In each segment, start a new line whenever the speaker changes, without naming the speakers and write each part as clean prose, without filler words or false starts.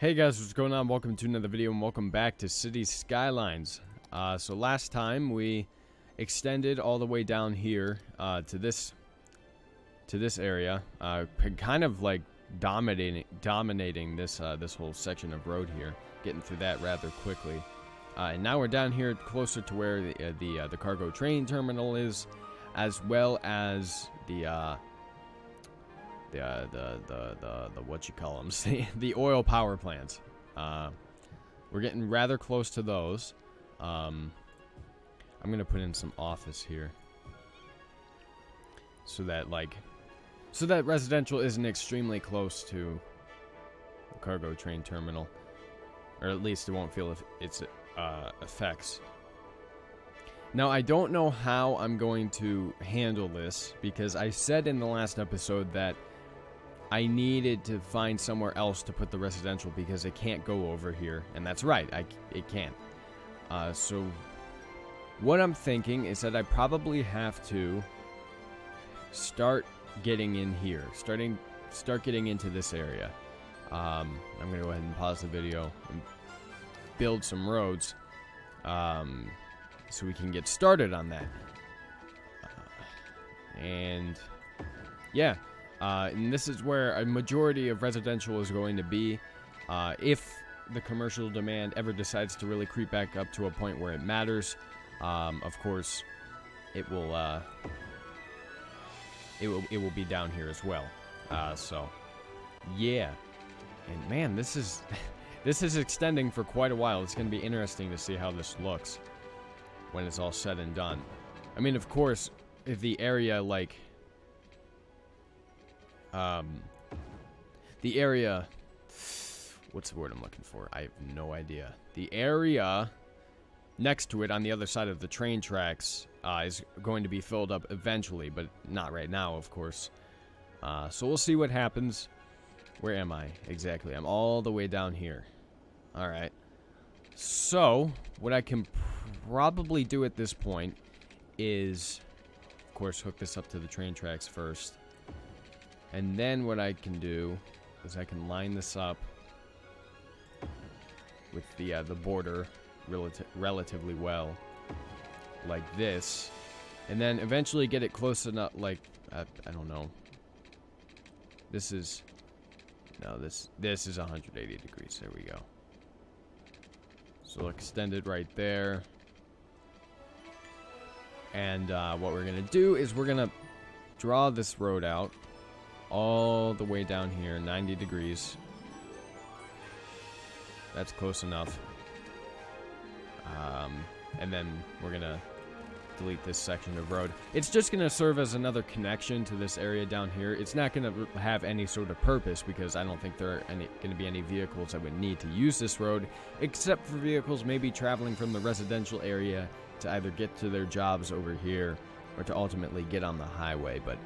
Hey guys, what's going on? Welcome to another video and welcome back to City Skylines. So last time we extended all the way down here to this area, kind of like dominating this this whole section of road here, getting through that rather quickly. And now we're down here closer to where the cargo train terminal is, as well as the what you call them, the oil power plants. We're getting rather close to those. I'm gonna put in some office here so that residential isn't extremely close to the cargo train terminal, or at least it won't feel its effects. Now, I don't know how I'm going to handle this, because I said in the last episode that I needed to find somewhere else to put the residential because it can't go over here. And that's right, it can't. So what I'm thinking is that I probably have to start getting in here. Start getting into this area. I'm going to go ahead and pause the video and build some roads so we can get started on that. And yeah. And this is where a majority of residential is going to be. If the commercial demand ever decides to really creep back up to a point where it matters, of course, it will be down here as well. So, yeah. And man, this is extending for quite a while. It's going to be interesting to see how this looks when it's all said and done. I mean, of course, if the area the area, what's the word I'm looking for? I have no idea. The area next to it on the other side of the train tracks is going to be filled up eventually, but not right now, of course. So we'll see what happens. Where am I exactly? I'm all the way down here. Alright. So, what I can probably do at this point is, of course, hook this up to the train tracks first. And then what I can do is I can line this up with the border relatively well, like this, and then eventually get it close enough. Like I don't know. This is 180 degrees. There we go. So we'll extend it right there. And what we're gonna do is we're gonna draw this road out all the way down here, 90 degrees. That's close enough. And then we're gonna delete this section of road. It's just gonna serve as another connection to this area down here. It's not gonna have any sort of purpose, because I don't think there are gonna be any vehicles that would need to use this road, except for vehicles maybe traveling from the residential area to either get to their jobs over here or to ultimately get on the highway. But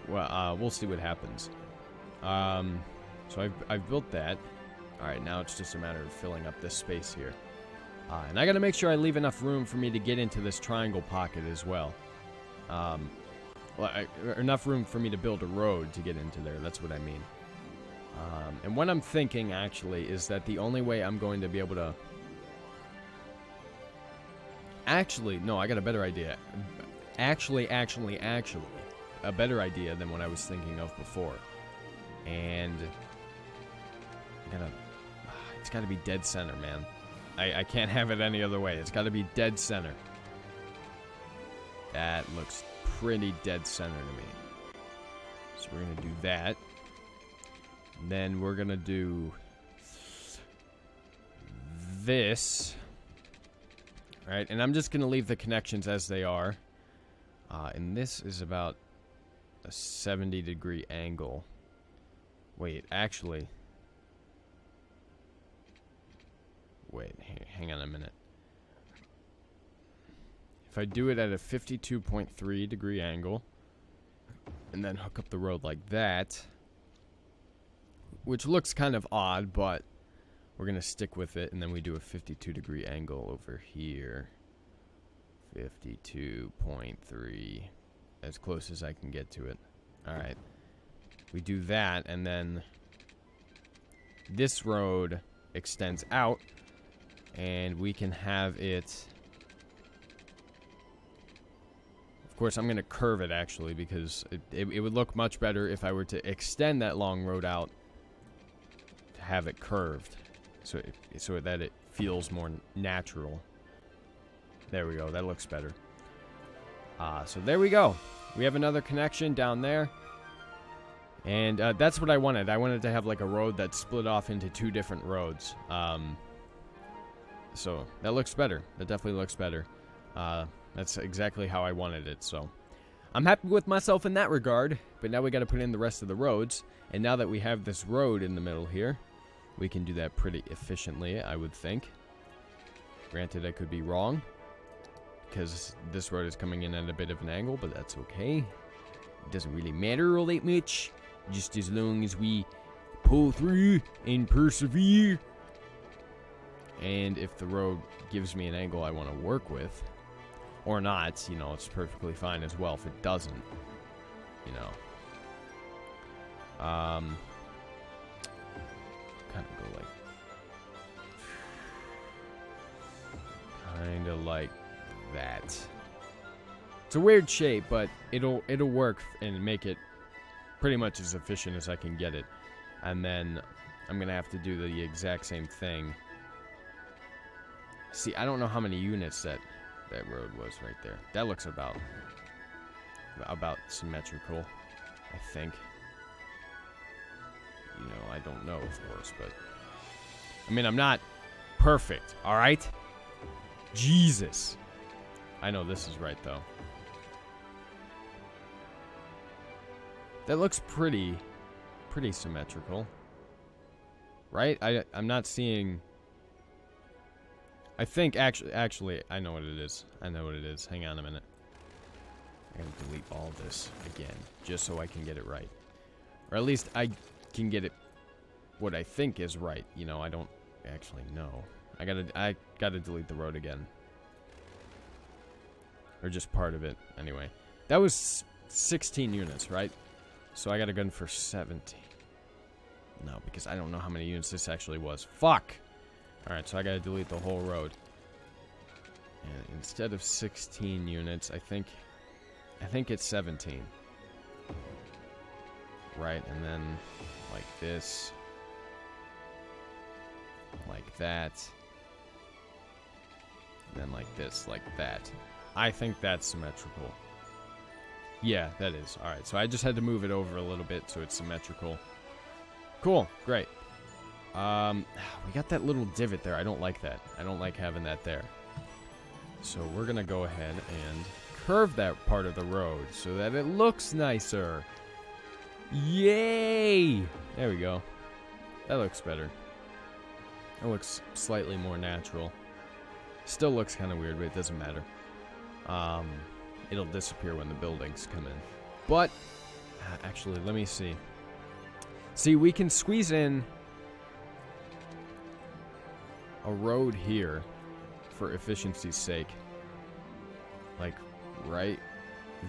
well, we'll see what happens. So I've built that. Alright, now it's just a matter of filling up this space here. And I gotta make sure I leave enough room for me to get into this triangle pocket as well. Enough room for me to build a road to get into there, that's what I mean. And what I'm thinking, actually, is that the only way I'm going to be able to... Actually, no, I got a better idea. Actually. A better idea than what I was thinking of before. And it's gotta be dead center, man. I can't have it any other way. It's gotta be dead center. That looks pretty dead center to me. So we're gonna do that. And then we're gonna do this. Alright, and I'm just gonna leave the connections as they are. And this is about a 70-degree angle. Wait, actually. Wait, hang on a minute. If I do it at a 52.3 degree angle, and then hook up the road like that, which looks kind of odd, but we're going to stick with it, and then we do a 52-degree angle over here. 52.3. As close as I can get to it. Alright. We do that, and then this road extends out, and we can have it... Of course, I'm going to curve it, actually, because it would look much better if I were to extend that long road out to have it curved, so that it feels more natural. There we go. That looks better. So there we go. We have another connection down there. And that's what I wanted. I wanted to have like a road that split off into 2 different roads. So that looks better. That definitely looks better. That's exactly how I wanted it. So I'm happy with myself in that regard. But now we got to put in the rest of the roads. And now that we have this road in the middle here, we can do that pretty efficiently, I would think. Granted, I could be wrong, because this road is coming in at a bit of an angle, but that's okay. It doesn't really matter all that much, just as long as we pull through and persevere. And if the road gives me an angle I want to work with, or not, you know, it's perfectly fine as well if it doesn't, you know. Kind of go like... Kind of like that. It's a weird shape, but it'll work and make it pretty much as efficient as I can get it. And then I'm gonna have to do the exact same thing. See, I don't know how many units that road was right there. That looks about symmetrical, I think. You know, I don't know, of course, but I mean, I'm not perfect, all right? Jesus. I know this is right, though. That looks pretty symmetrical. Right? I'm not seeing... I think, actually, I know what it is. I know what it is. Hang on a minute. I gotta delete all this again, just so I can get it right. Or at least I can get it what I think is right. You know, I don't actually know. I gotta delete the road again. Or just part of it, anyway. That was 16 units, right? So I got a gun for 17. No, because I don't know how many units this actually was. Fuck! Alright, so I gotta delete the whole road. And instead of 16 units, I think it's 17. Right, and then like this. Like that. And then like this, like that. I think that's symmetrical. Yeah, that is. Alright, so I just had to move it over a little bit so it's symmetrical. Cool, great. We got that little divot there. I don't like that. I don't like having that there. So we're gonna go ahead and curve that part of the road so that it looks nicer. Yay! There we go. That looks better. It looks slightly more natural. Still looks kind of weird, but it doesn't matter. It'll disappear when the buildings come in. But, actually, let me see. See, we can squeeze in a road here for efficiency's sake. Like, right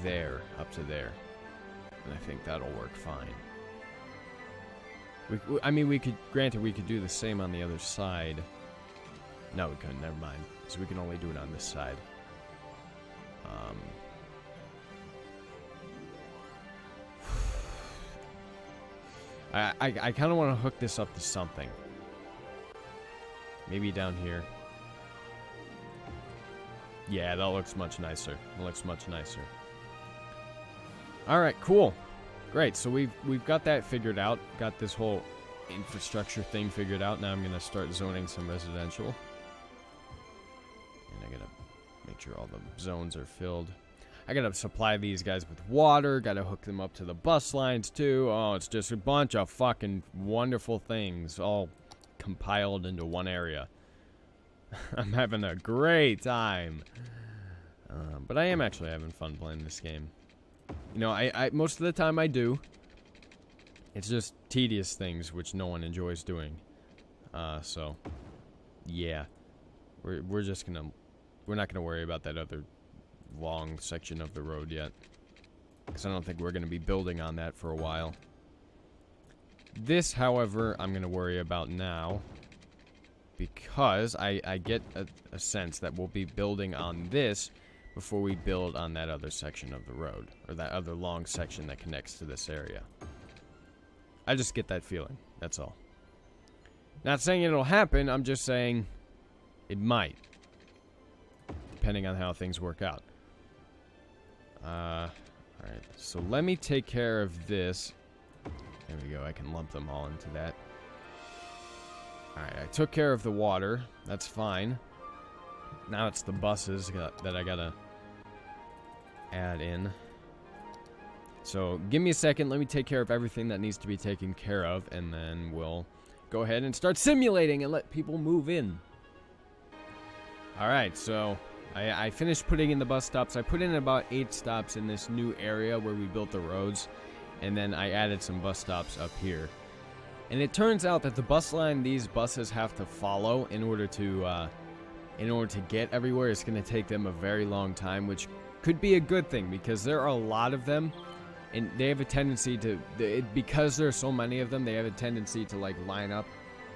there, up to there. And I think that'll work fine. I mean, we could, granted, we could do the same on the other side. No, we couldn't, never mind. So we can only do it on this side. I kind of want to hook this up to something. Maybe down here. Yeah, that looks much nicer. That looks much nicer. Alright, cool. Great, so we've got that figured out. Got this whole infrastructure thing figured out. Now I'm going to start zoning some residential. And I got to make sure all the zones are filled. I gotta supply these guys with water. Gotta hook them up to the bus lines, too. Oh, it's just a bunch of fucking wonderful things all compiled into one area. I'm having a great time. But I am actually having fun playing this game. You know, I most of the time I do. It's just tedious things which no one enjoys doing. So, yeah. We're just gonna... We're not gonna worry about that other long section of the road yet, because I don't think we're going to be building on that for a while. This, however, I'm going to worry about now. Because I get a sense that we'll be building on this before we build on that other section of the road. Or that other long section that connects to this area. I just get that feeling. That's all. Not saying it'll happen. I'm just saying it might. Depending on how things work out. Alright. So let me take care of this. There we go. I can lump them all into that. Alright, I took care of the water. That's fine. Now it's the buses that I gotta add in. So, give me a second. Let me take care of everything that needs to be taken care of. And then we'll go ahead and start simulating and let people move in. Alright, so I finished putting in the bus stops. I put in about 8 stops in this new area where we built the roads. And then I added some bus stops up here. And it turns out that the bus line these buses have to follow in order to get everywhere is going to take them a very long time, which could be a good thing because there are a lot of them, and they have a tendency to, because there are so many of them, they have a tendency to like line up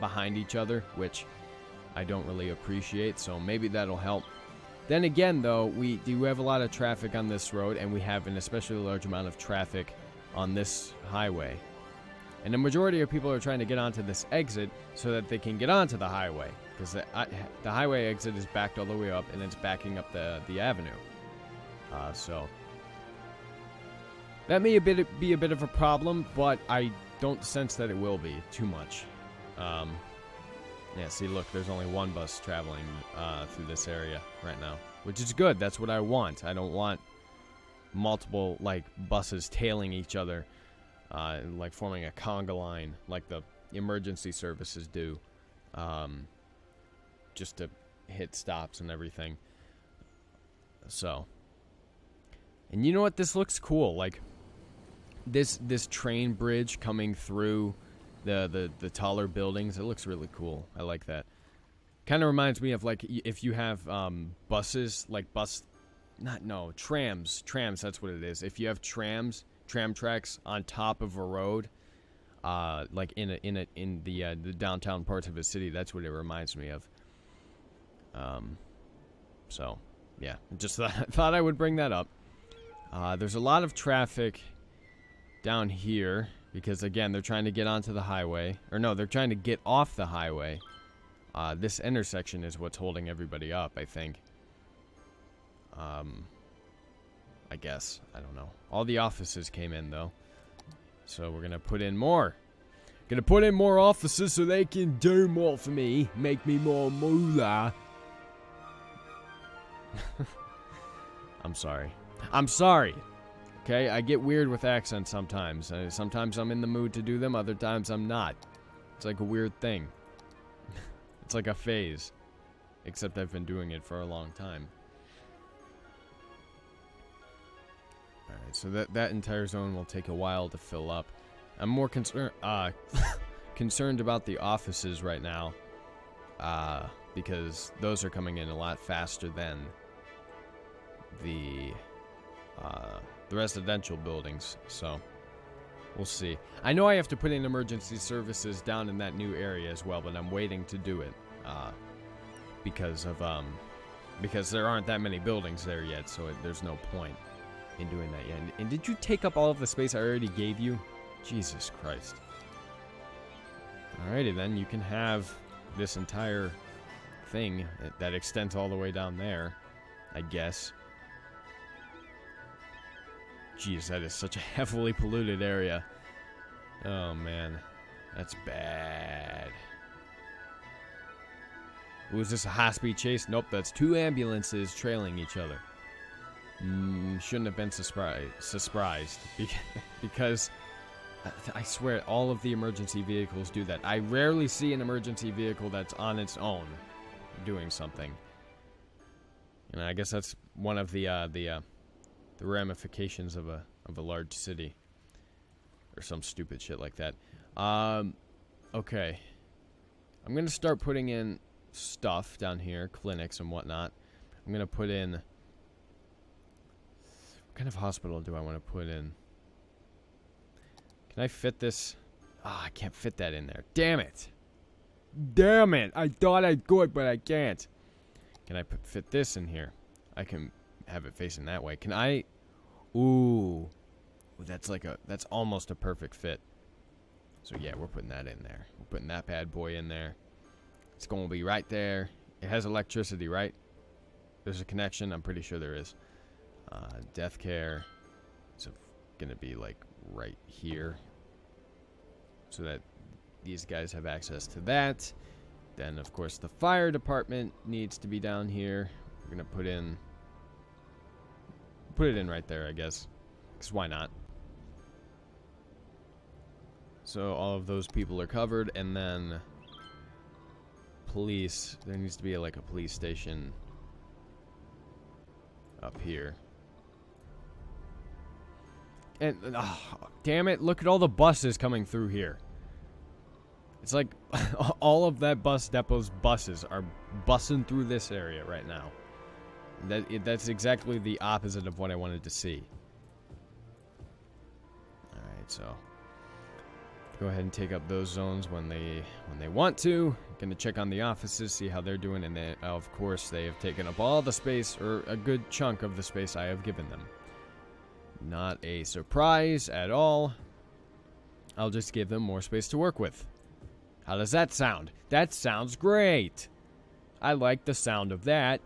behind each other, which I don't really appreciate, so maybe that'll help. Then again, though, we do have a lot of traffic on this road, and we have an especially large amount of traffic on this highway. And the majority of people are trying to get onto this exit so that they can get onto the highway. Because the highway exit is backed all the way up, and it's backing up the avenue. So that may be a bit of a problem, but I don't sense that it will be too much. Yeah, see, look, there's only one bus traveling through this area right now. Which is good. That's what I want. I don't want multiple, like, buses tailing each other. Like forming a conga line like the emergency services do, just to hit stops and everything. So, and you know what, this looks cool, like this train bridge coming through the taller buildings. It looks really cool. I like that. Kind of reminds me of like if you have buses, like trams, that's what it is. If you have tram tracks on top of a road, like in the downtown parts of a city. That's what it reminds me of. So yeah, just thought I would bring that up. There's a lot of traffic down here because again they're trying to get onto the highway, or no, they're trying to get off the highway. This intersection is what's holding everybody up, I think. I guess. I don't know. All the offices came in, though. So we're going to put in more. Going to put in more offices so they can do more for me. Make me more moolah. I'm sorry. I'm sorry. Okay? I get weird with accents sometimes. Sometimes I'm in the mood to do them. Other times I'm not. It's like a weird thing. It's like a phase. Except I've been doing it for a long time. Alright, so that entire zone will take a while to fill up. I'm more concerned about the offices right now. Because those are coming in a lot faster than the residential buildings. So, we'll see. I know I have to put in emergency services down in that new area as well, but I'm waiting to do it. Because there aren't that many buildings there yet, so there's no point in doing that yet. And did you take up all of the space I already gave you? Jesus Christ. Alrighty then, you can have this entire thing that extends all the way down there, I guess. Jeez, that is such a heavily polluted area. Oh man, that's bad. Ooh, is this a high-speed chase? Nope, that's 2 ambulances trailing each other. Shouldn't have been surprised because I swear all of the emergency vehicles do that. I rarely see an emergency vehicle that's on its own doing something. And I guess that's one of the ramifications of a large city or some stupid shit like that. Okay, I'm gonna start putting in stuff down here, clinics and whatnot. I'm gonna put in. What kind of hospital do I want to put in? Can I fit this? Ah, I can't fit that in there. Damn it. Damn it. I thought I could, but I can't. Can I fit this in here? I can have it facing that way. Can I? Ooh. That's almost a perfect fit. So yeah, we're putting that in there. We're putting that bad boy in there. It's going to be right there. It has electricity, right? There's a connection. I'm pretty sure there is. Death care. It's going to be like right here. So that these guys have access to that. Then, of course, the fire department needs to be down here. We're going to put it in right there, I guess. Because why not? So all of those people are covered. And then police. There needs to be like a police station up here. And, oh, damn it, look at all the buses coming through here. It's like all of that bus depot's buses are bussing through this area right now. That's exactly the opposite of what I wanted to see. Alright, so go ahead and take up those zones when they want to. Gonna check on the offices, see how they're doing, and then, of course, they have taken up all the space, or a good chunk of the space I have given them. Not a surprise at all. I'll just give them more space to work with. How does that sound? That sounds great. I like the sound of that.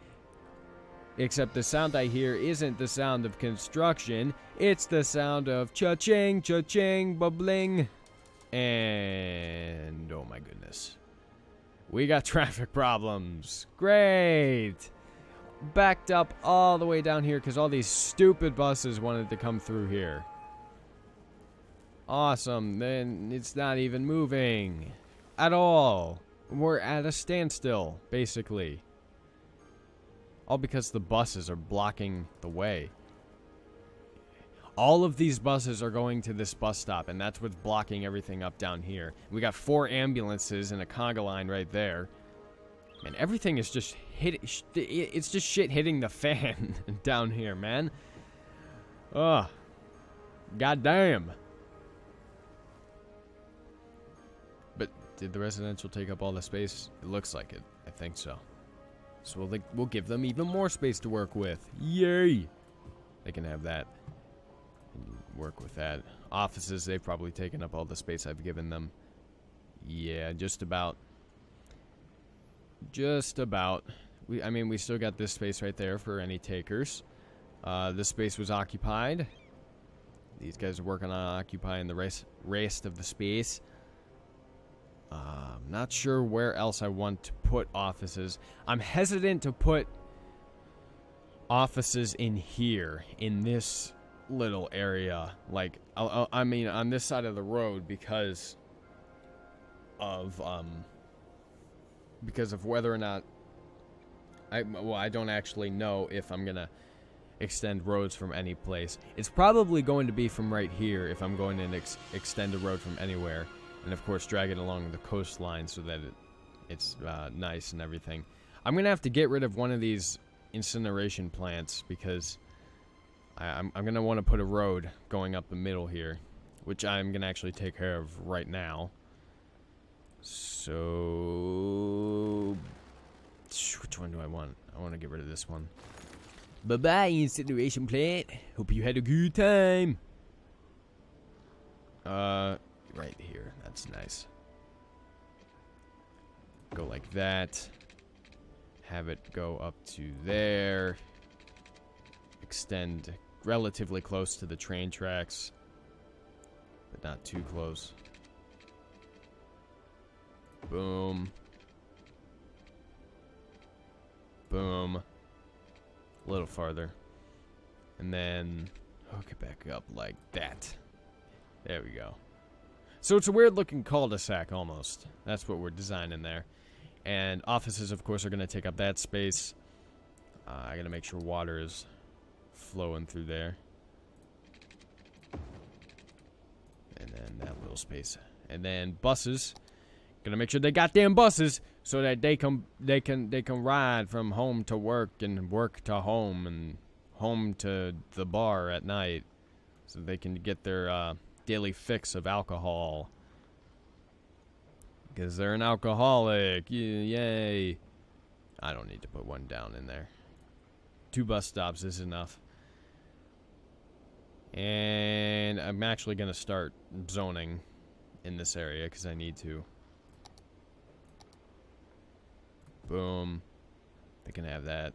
Except the sound I hear isn't the sound of construction. It's the sound of cha-ching, cha-ching, bubbling. And, oh my goodness. We got traffic problems. Great. Backed up all the way down here because all these stupid buses wanted to come through here. Awesome. Then it's not even moving at all. We're at a standstill, basically. All because the buses are blocking the way. All of these buses are going to this bus stop, and that's what's blocking everything up down here. We got 4 ambulances and a conga line right there. And everything is just it's just shit hitting the fan down here, man. Ugh. Goddamn. But did the residential take up all the space? It looks like it. I think so. So we'll give them even more space to work with. Yay! They can have that. And work with that. Offices, they've probably taken up all the space I've given them. Yeah, just about. Just about. I mean, we still got this space right there for any takers. This space was occupied. These guys are working on occupying the rest of the space. Not sure where else I want to put offices. I'm hesitant to put offices in here, in this little area. Like, I mean, on this side of the road because of whether or not I don't actually know if I'm gonna extend roads from any place. It's probably going to be from right here if I'm going to extend a road from anywhere, and of course drag it along the coastline so that it's nice and everything. I'm gonna have to get rid of one of these incineration plants because I'm gonna want to put a road going up the middle here, which I'm gonna actually take care of right now. So, which one do I want? I want to get rid of this one. Bye-bye, incineration plant. Hope you had a good time. Right here. That's nice. Go like that. Have it go up to there. Extend relatively close to the train tracks, but not too close. Boom. Boom. A little farther. And then hook it back up like that. There we go. So it's a weird looking cul-de-sac almost. That's what we're designing there. And offices, of course, are going to take up that space. I got to make sure water is flowing through there. And then that little space. And then buses. Gonna make sure they got damn buses so that they can ride from home to work and work to home and home to the bar at night, so they can get their daily fix of alcohol Because they're an alcoholic. Yay. I don't need to put one down in there. 2 bus stops is enough. And I'm actually going to start zoning in this area because I need to. Boom. They can have that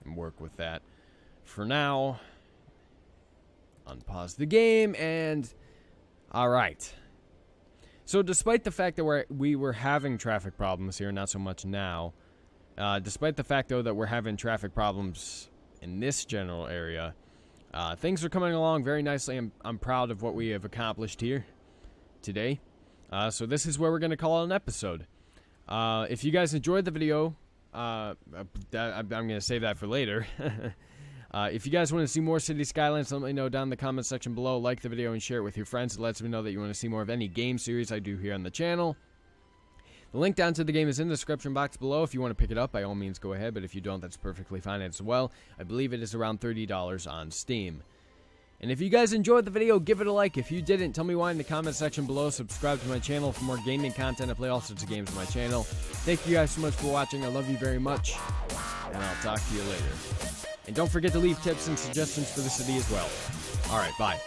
and work with that. For now, unpause the game and... Alright. So despite the fact that we were having traffic problems here, not so much now. Despite the fact, though, that we're having traffic problems in this general area, things are coming along very nicely. I'm proud of what we have accomplished here today. So this is where we're going to call it an episode. If you guys enjoyed the video, I'm going to save that for later. If you guys want to see more City Skylines, let me know down in the comment section below. Like the video and share it with your friends. It lets me know that you want to see more of any game series I do here on the channel. The link down to the game is in the description box below. If you want to pick it up, by all means, go ahead. But if you don't, that's perfectly fine as well. I believe it is around $30 on Steam. And if you guys enjoyed the video, give it a like. If you didn't, tell me why in the comment section below. Subscribe to my channel for more gaming content. I play all sorts of games on my channel. Thank you guys so much for watching. I love you very much. And I'll talk to you later. And don't forget to leave tips and suggestions for the city as well. Alright, bye.